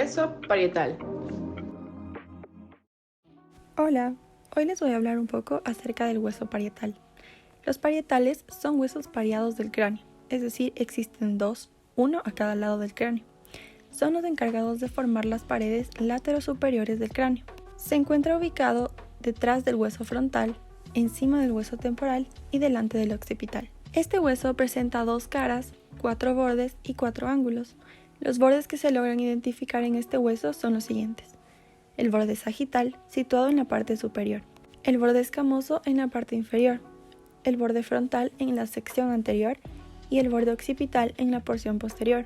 hueso parietal. Hola, hoy les voy a hablar un poco acerca del hueso parietal. Los parietales son huesos pariados del cráneo, es decir, existen dos, uno a cada lado del cráneo. Son los encargados de formar las paredes laterosuperiores del cráneo. Se encuentra ubicado detrás del hueso frontal, encima del hueso temporal y delante del occipital. Este hueso presenta dos caras, 4 bordes y 4 ángulos. Los bordes que se logran identificar en este hueso son los siguientes: el borde sagital, situado en la parte superior, el borde escamoso en la parte inferior, el borde frontal en la sección anterior y el borde occipital en la porción posterior.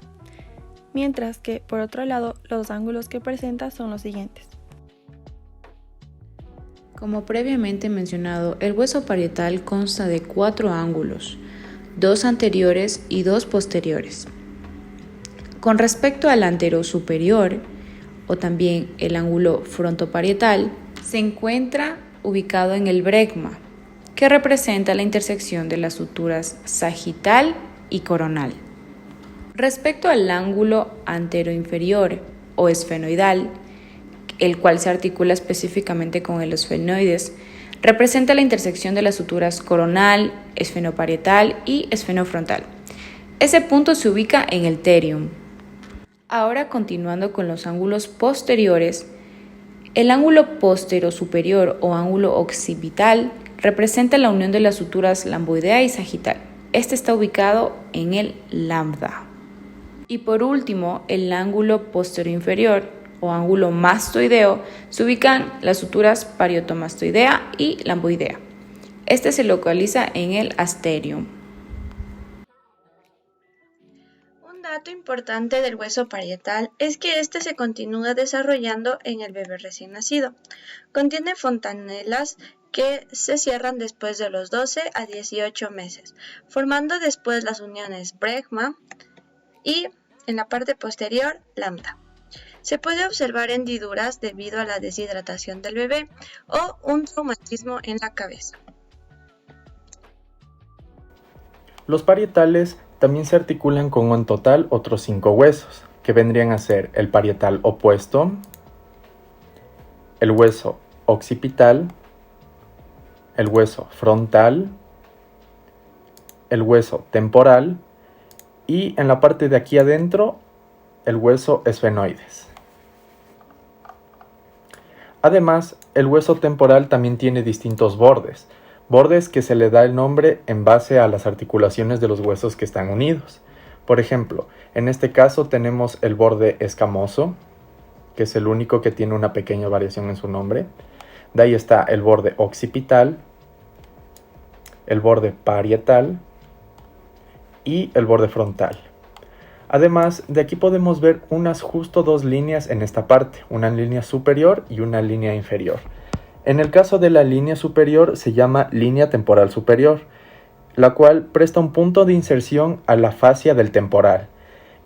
Mientras que, por otro lado, los ángulos que presenta son los siguientes. Como previamente mencionado, el hueso parietal consta de 4 ángulos, 2 anteriores y 2 posteriores. Con respecto al anterosuperior, o también el ángulo frontoparietal, se encuentra ubicado en el bregma, que representa la intersección de las suturas sagital y coronal. Respecto al ángulo anteroinferior o esfenoidal, el cual se articula específicamente con el esfenoides, representa la intersección de las suturas coronal, esfenoparietal y esfenofrontal. Ese punto se ubica en el terium. Ahora, continuando con los ángulos posteriores, el ángulo posterosuperior o ángulo occipital representa la unión de las suturas lamboidea y sagital. Este está ubicado en el lambda. Y por último, el ángulo posteroinferior o ángulo mastoideo se ubican las suturas parietomastoidea y lamboidea. Este se localiza en el asterium. Un dato importante del hueso parietal es que este se continúa desarrollando en el bebé recién nacido. Contiene fontanelas que se cierran después de los 12 a 18 meses, formando después las uniones bregma y, en la parte posterior, lambda. Se puede observar hendiduras debido a la deshidratación del bebé o un traumatismo en la cabeza. Los parietales también se articulan con en total otros 5 huesos, que vendrían a ser el parietal opuesto, el hueso occipital, el hueso frontal, el hueso temporal y en la parte de aquí adentro, el hueso esfenoides. Además, el hueso temporal también tiene distintos bordes que se le da el nombre en base a las articulaciones de los huesos que están unidos. Por ejemplo, en este caso tenemos el borde escamoso, que es el único que tiene una pequeña variación en su nombre. De ahí está el borde occipital, el borde parietal y el borde frontal. Además, de aquí podemos ver unas justo 2 líneas en esta parte, una línea superior y una línea inferior. En el caso de la línea superior se llama línea temporal superior, la cual presta un punto de inserción a la fascia del temporal,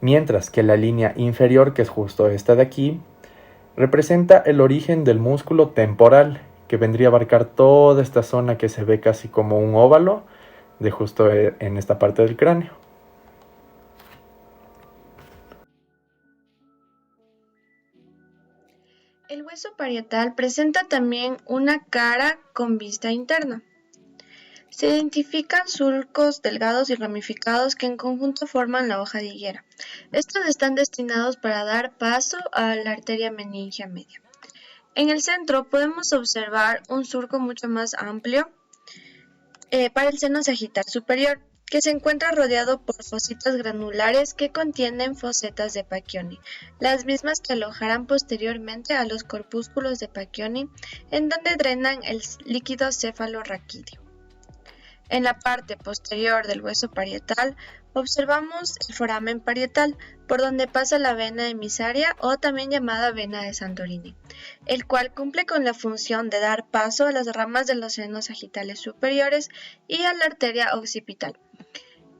mientras que la línea inferior, que es justo esta de aquí, representa el origen del músculo temporal, que vendría a abarcar toda esta zona que se ve casi como un óvalo de justo en esta parte del cráneo. El hueso parietal presenta también una cara con vista interna. Se identifican surcos delgados y ramificados que en conjunto forman la hoja de higuera. Estos están destinados para dar paso a la arteria meningia media. En el centro podemos observar un surco mucho más amplio para el seno sagital superior, que se encuentra rodeado por fositas granulares que contienen fosetas de Pacchioni, las mismas que alojarán posteriormente a los corpúsculos de Pacchioni, en donde drenan el líquido cefalorraquídeo. En la parte posterior del hueso parietal observamos el foramen parietal, por donde pasa la vena emisaria o también llamada vena de Santorini, el cual cumple con la función de dar paso a las ramas de los senos sagitales superiores y a la arteria occipital.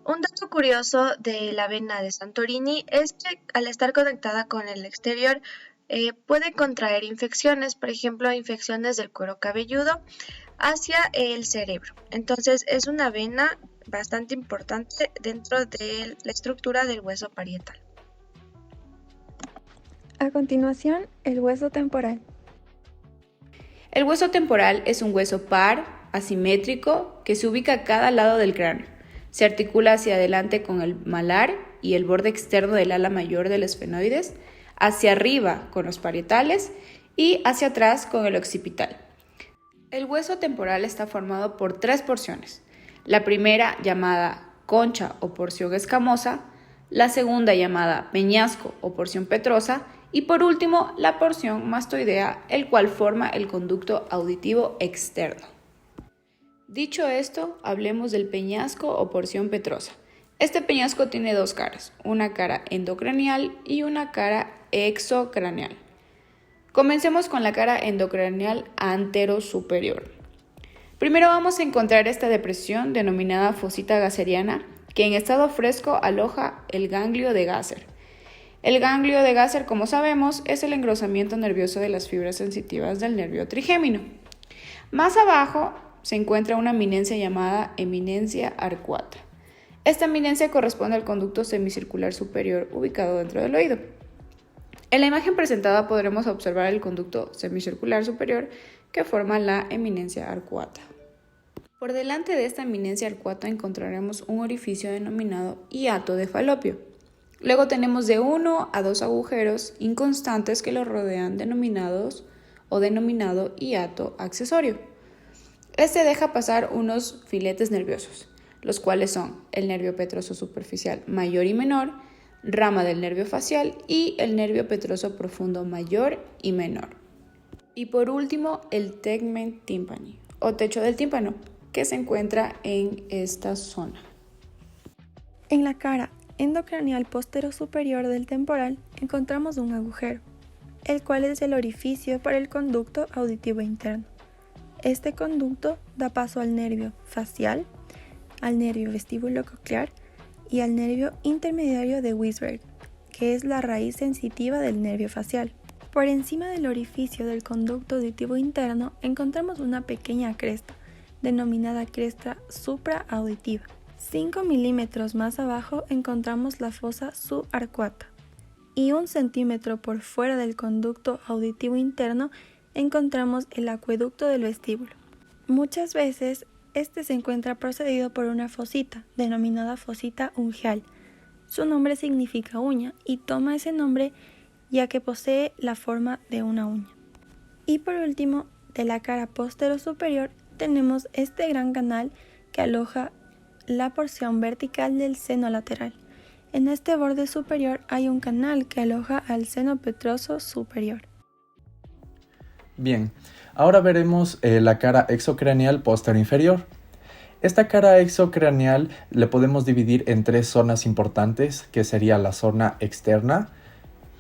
Un dato curioso de la vena de Santorini es que al estar conectada con el exterior puede contraer infecciones, por ejemplo infecciones del cuero cabelludo hacia el cerebro. Entonces es una vena bastante importante dentro de la estructura del hueso parietal. A continuación, el hueso temporal. El hueso temporal es un hueso par, asimétrico, que se ubica a cada lado del cráneo. Se articula hacia adelante con el malar y el borde externo del ala mayor del esfenoides, hacia arriba con los parietales y hacia atrás con el occipital. El hueso temporal está formado por 3 porciones. La primera, llamada concha o porción escamosa, la segunda, llamada peñasco o porción petrosa, y por último, la porción mastoidea, el cual forma el conducto auditivo externo. Dicho esto, hablemos del peñasco o porción petrosa. Este peñasco tiene 2 caras, una cara endocranial y una cara exocranial. Comencemos con la cara endocranial anterosuperior. Primero vamos a encontrar esta depresión denominada fosita gasseriana, que en estado fresco aloja el ganglio de Gasser. El ganglio de Gasser, como sabemos, es el engrosamiento nervioso de las fibras sensitivas del nervio trigémino. Más abajo se encuentra una eminencia llamada eminencia arcuata. Esta eminencia corresponde al conducto semicircular superior ubicado dentro del oído. En la imagen presentada podremos observar el conducto semicircular superior que forma la eminencia arcuata. Por delante de esta eminencia arcuata encontraremos un orificio denominado hiato de Falopio. Luego tenemos de 1 a 2 agujeros inconstantes que lo rodean denominado hiato accesorio. Este deja pasar unos filetes nerviosos, los cuales son el nervio petroso superficial mayor y menor, rama del nervio facial y el nervio petroso profundo mayor y menor. Y por último, el tegmen tympani o techo del tímpano, que se encuentra en esta zona. En la cara endocranial posterior-superior del temporal encontramos un agujero, el cual es el orificio para el conducto auditivo interno. Este conducto da paso al nervio facial, al nervio vestíbulo-coclear y al nervio intermediario de Weisberg, que es la raíz sensitiva del nervio facial. Por encima del orificio del conducto auditivo interno encontramos una pequeña cresta, denominada cresta supraauditiva. 5 milímetros más abajo encontramos la fosa subarcuata y 1 centímetro por fuera del conducto auditivo interno encontramos el acueducto del vestíbulo. Muchas veces este se encuentra precedido por una fosita, denominada fosita ungueal. Su nombre significa uña y toma ese nombre ya que posee la forma de una uña. Y por último, de la cara postero superior tenemos este gran canal que aloja la porción vertical del seno lateral. En este borde superior hay un canal que aloja al seno petroso superior. Bien, ahora veremos la cara exocraneal posterior inferior. Esta cara exocraneal le podemos dividir en 3 zonas importantes, que sería la zona externa,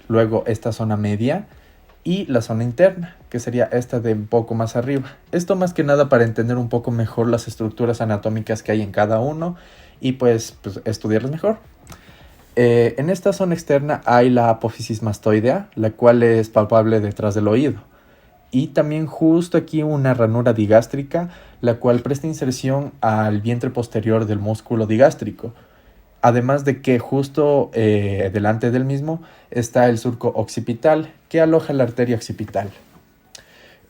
luego esta zona media y la zona interna, que sería esta de un poco más arriba. Esto más que nada para entender un poco mejor las estructuras anatómicas que hay en cada uno y pues estudiarlas mejor. En esta zona externa hay la apófisis mastoidea, la cual es palpable detrás del oído. Y también justo aquí una ranura digástrica, la cual presta inserción al vientre posterior del músculo digástrico. Además de que justo delante del mismo está el surco occipital, que aloja la arteria occipital.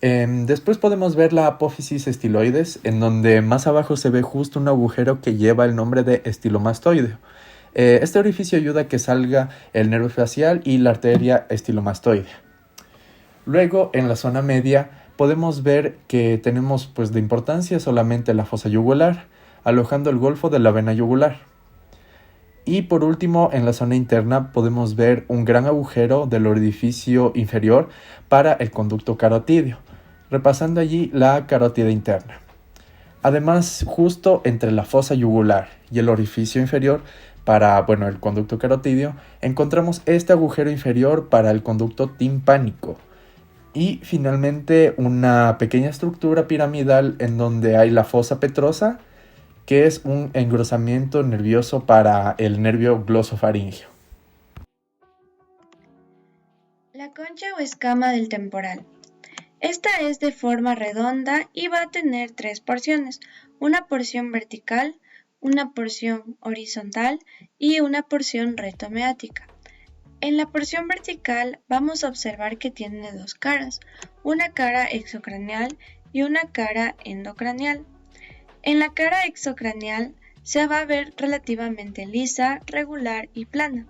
Después podemos ver la apófisis estiloides, en donde más abajo se ve justo un agujero que lleva el nombre de estilomastoideo. Este orificio ayuda a que salga el nervio facial y la arteria estilomastoidea. Luego, en la zona media, podemos ver que tenemos de importancia solamente la fosa yugular, alojando el golfo de la vena yugular. Y por último, en la zona interna podemos ver un gran agujero del orificio inferior para el conducto carotídeo, repasando allí la carótida interna. Además, justo entre la fosa yugular y el orificio inferior para el conducto carotídeo, encontramos este agujero inferior para el conducto timpánico. Y finalmente una pequeña estructura piramidal en donde hay la fosa petrosa, que es un engrosamiento nervioso para el nervio glosofaríngeo. La concha o escama del temporal. Esta es de forma redonda y va a tener 3 porciones, una porción vertical, una porción horizontal y una porción retomeática. En la porción vertical vamos a observar que tiene dos caras, una cara exocraneal y una cara endocraneal. En la cara exocraneal se va a ver relativamente lisa, regular y plana.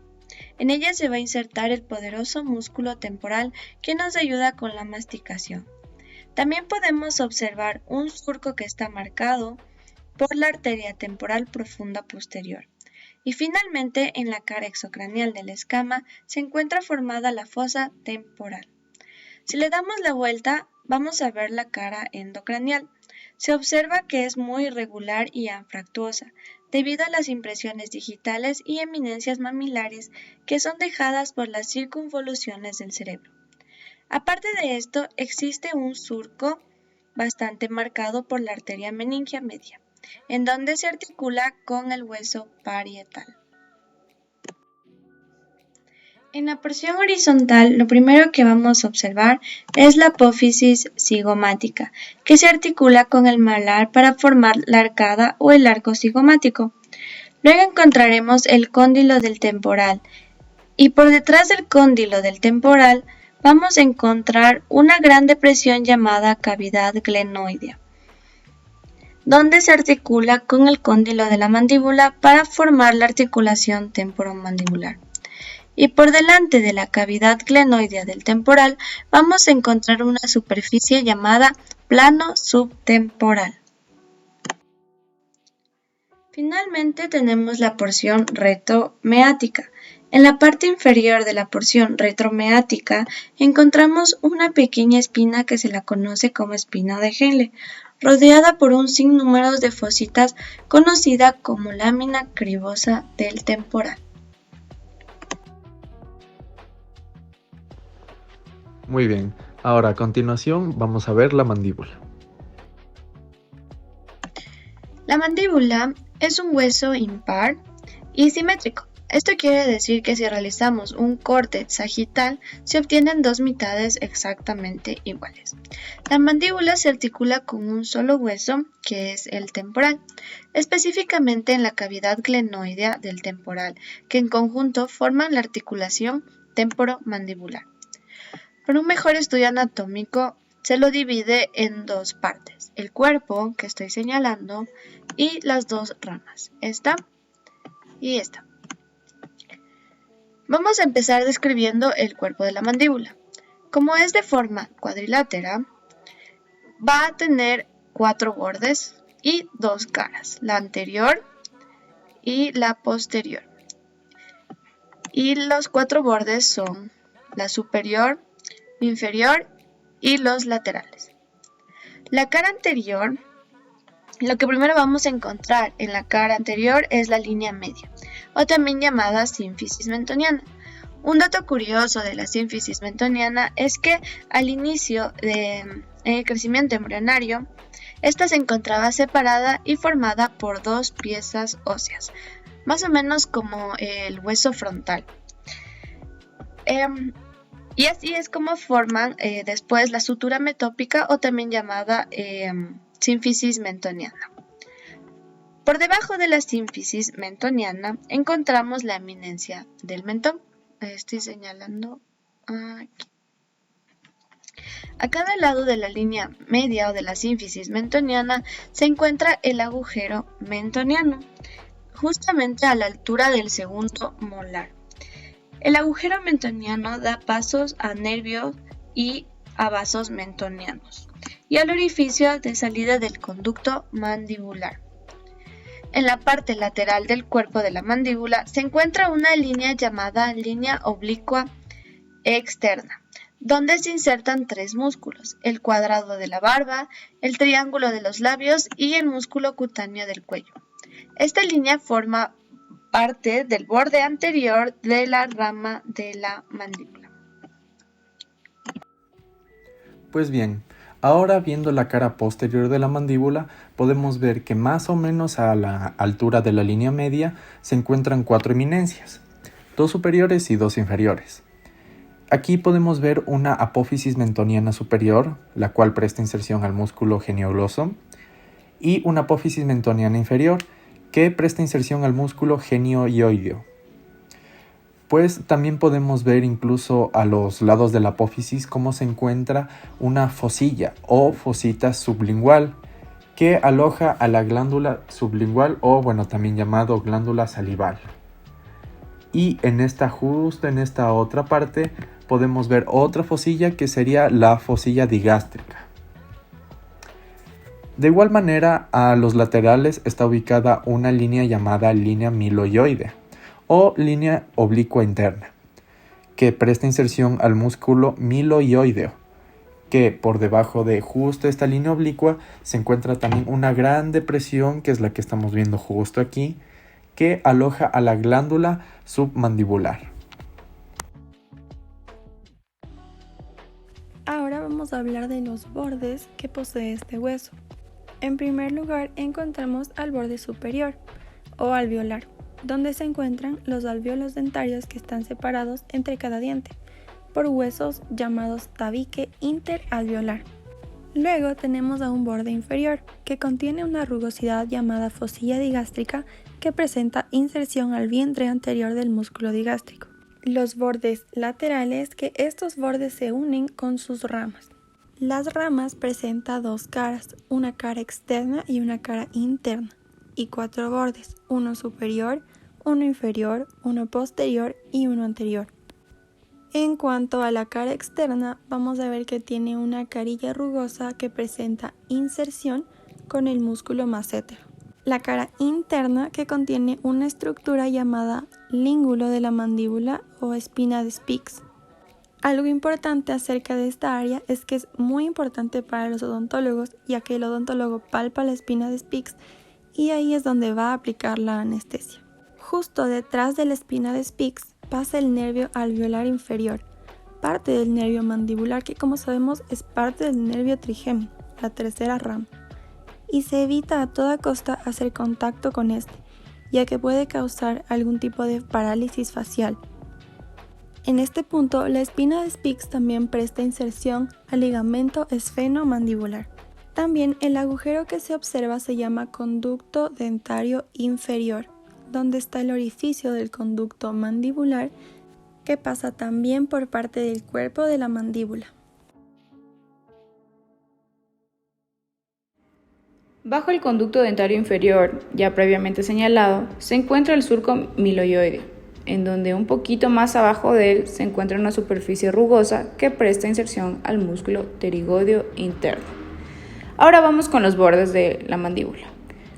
En ella se va a insertar el poderoso músculo temporal que nos ayuda con la masticación. También podemos observar un surco que está marcado por la arteria temporal profunda posterior. Y finalmente, en la cara exocraneal de la escama se encuentra formada la fosa temporal. Si le damos la vuelta, vamos a ver la cara endocraneal. Se observa que es muy irregular y anfractuosa, debido a las impresiones digitales y eminencias mamilares que son dejadas por las circunvoluciones del cerebro. Aparte de esto, existe un surco bastante marcado por la arteria meningia media, en donde se articula con el hueso parietal. En la porción horizontal, lo primero que vamos a observar es la apófisis cigomática, que se articula con el malar para formar la arcada o el arco cigomático. Luego encontraremos el cóndilo del temporal, y por detrás del cóndilo del temporal vamos a encontrar una gran depresión llamada cavidad glenoidea, donde se articula con el cóndilo de la mandíbula para formar la articulación temporomandibular. Y por delante de la cavidad glenoidea del temporal vamos a encontrar una superficie llamada plano subtemporal. Finalmente tenemos la porción retromeática. En la parte inferior de la porción retromeática encontramos una pequeña espina que se la conoce como espina de Henle, rodeada por un sinnúmero de fositas conocida como lámina cribosa del temporal. Muy bien, ahora a continuación vamos a ver la mandíbula. La mandíbula es un hueso impar y simétrico. Esto quiere decir que si realizamos un corte sagital, se obtienen dos mitades exactamente iguales. La mandíbula se articula con un solo hueso, que es el temporal, específicamente en la cavidad glenoidea del temporal, que en conjunto forman la articulación temporomandibular. Para un mejor estudio anatómico, se lo divide en dos partes, el cuerpo, que estoy señalando, y las dos ramas, esta y esta. Vamos a empezar describiendo el cuerpo de la mandíbula. Como es de forma cuadrilátera, va a tener 4 bordes y 2 caras, la anterior y la posterior. Y los 4 bordes son la superior, inferior y los laterales. La cara anterior, lo que primero vamos a encontrar en la cara anterior es la línea media, o también llamada sínfisis mentoniana. Un dato curioso de la sínfisis mentoniana es que al inicio del crecimiento embrionario, esta se encontraba separada y formada por 2 piezas óseas, más o menos como el hueso frontal. Y así es como forman después la sutura metópica o también llamada sínfisis mentoniana. Por debajo de la sínfisis mentoniana encontramos la eminencia del mentón. Estoy señalando aquí. A cada lado de la línea media o de la sínfisis mentoniana se encuentra el agujero mentoniano, justamente a la altura del segundo molar. El agujero mentoniano da pasos a nervios y a vasos mentonianos y al orificio de salida del conducto mandibular. En la parte lateral del cuerpo de la mandíbula se encuentra una línea llamada línea oblicua externa, donde se insertan 3 músculos, el cuadrado de la barba, el triángulo de los labios y el músculo cutáneo del cuello. Esta línea forma parte del borde anterior de la rama de la mandíbula. Pues bien, ahora viendo la cara posterior de la mandíbula, podemos ver que más o menos a la altura de la línea media se encuentran 4 eminencias, 2 superiores y 2 inferiores. Aquí podemos ver una apófisis mentoniana superior, la cual presta inserción al músculo geniogloso, y una apófisis mentoniana inferior, que presta inserción al músculo genioioideo. Pues también podemos ver incluso a los lados de la apófisis cómo se encuentra una fosilla o fosita sublingual que aloja a la glándula sublingual o también llamado glándula salival. Y justo en esta otra parte podemos ver otra fosilla que sería la fosilla digástrica. De igual manera, a los laterales está ubicada una línea llamada línea miloioide o línea oblicua interna, que presta inserción al músculo miloioideo, que por debajo de justo esta línea oblicua se encuentra también una gran depresión, que es la que estamos viendo justo aquí, que aloja a la glándula submandibular. Ahora vamos a hablar de los bordes que posee este hueso. En primer lugar encontramos al borde superior o alveolar, donde se encuentran los alvéolos dentarios que están separados entre cada diente por huesos llamados tabique interalveolar. Luego tenemos a un borde inferior que contiene una rugosidad llamada fosilla digástrica que presenta inserción al vientre anterior del músculo digástrico. Los bordes laterales, que estos bordes se unen con sus ramas. Las ramas presentan dos caras, una cara externa y una cara interna, y 4 bordes, uno superior, uno inferior, uno posterior y uno anterior. En cuanto a la cara externa, vamos a ver que tiene una carilla rugosa que presenta inserción con el músculo massetero. La cara interna, que contiene una estructura llamada língulo de la mandíbula o espina de Spix. Algo importante acerca de esta área es que es muy importante para los odontólogos, ya que el odontólogo palpa la espina de Spix y ahí es donde va a aplicar la anestesia. Justo detrás de la espina de Spix pasa el nervio alveolar inferior, parte del nervio mandibular que, como sabemos, es parte del nervio trigémino, la tercera rama, y se evita a toda costa hacer contacto con este, ya que puede causar algún tipo de parálisis facial. En este punto, la espina de Spix también presta inserción al ligamento esfenomandibular. También el agujero que se observa se llama conducto dentario inferior, donde está el orificio del conducto mandibular que pasa también por parte del cuerpo de la mandíbula. Bajo el conducto dentario inferior, ya previamente señalado, se encuentra el surco miloioide, en donde un poquito más abajo de él se encuentra una superficie rugosa que presta inserción al músculo pterigoideo interno. Ahora vamos con los bordes de la mandíbula.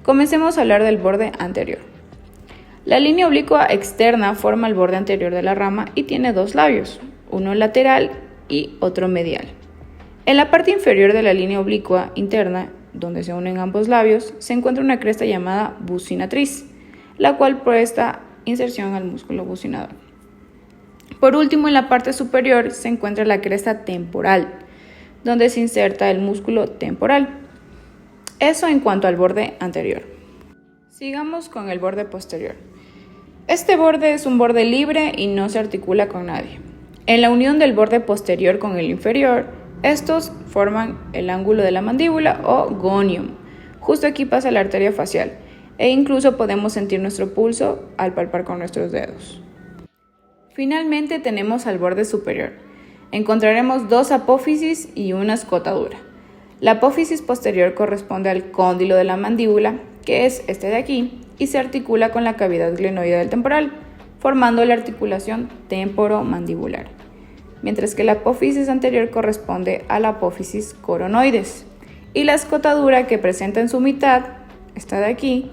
Comencemos a hablar del borde anterior. La línea oblicua externa forma el borde anterior de la rama y tiene 2 labios, uno lateral y otro medial. En la parte inferior de la línea oblicua interna, donde se unen ambos labios, se encuentra una cresta llamada bucinatriz, la cual presta inserción al músculo bucinador. Por último, en la parte superior se encuentra la cresta temporal, donde se inserta el músculo temporal. Eso en cuanto al borde anterior. Sigamos con el borde posterior. Este borde es un borde libre y no se articula con nadie. En la unión del borde posterior con el inferior, estos forman el ángulo de la mandíbula o gonium. Justo aquí pasa la arteria facial e incluso podemos sentir nuestro pulso al palpar con nuestros dedos. Finalmente tenemos al borde superior. Encontraremos 2 apófisis y una escotadura. La apófisis posterior corresponde al cóndilo de la mandíbula, que es este de aquí, y se articula con la cavidad glenoide del temporal, formando la articulación temporomandibular, mientras que la apófisis anterior corresponde a la apófisis coronoides, y la escotadura que presenta en su mitad, esta de aquí,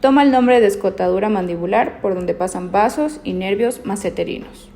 toma el nombre de escotadura mandibular por donde pasan vasos y nervios masseterinos.